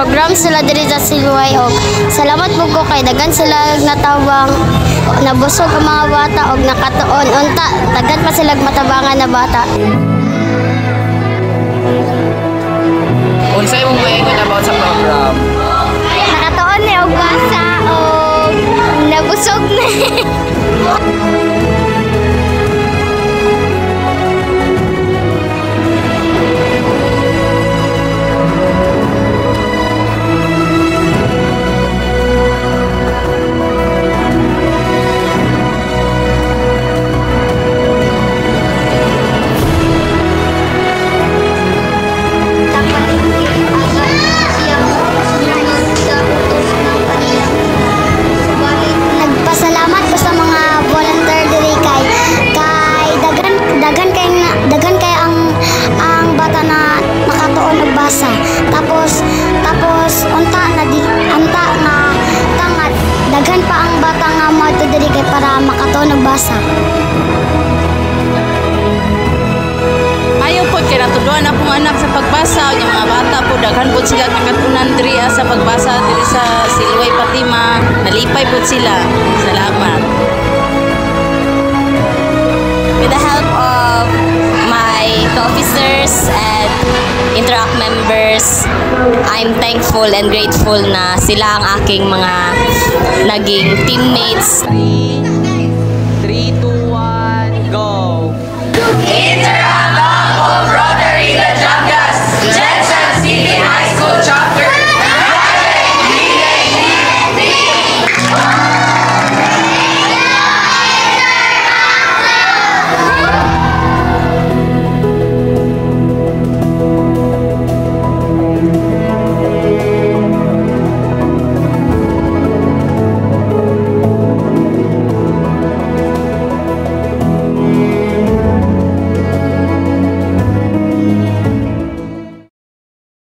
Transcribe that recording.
program sila diri sa Silway og salamat po ko kay daghan sila natawang nabusog ang mga bata og nakatuon unta daghan pa sila matabangan na bata. Unsay imong moingon about sa program? Nakatuon ni og basa og nabusog na. Tapos unta nga tangad daghan pa ang bata nga moadto diri kay para makatuon og basa. Ayaw po kay natuduan akong anak sa pagbasa ug yung mga bata po daghan po sila nakatunan diri sa pagbasa diri sa Silway Fatima. Nalipay po sila. Salamat. With the help of my co-officers and Interact members, I'm thankful and grateful na sila ang aking mga naging teammates.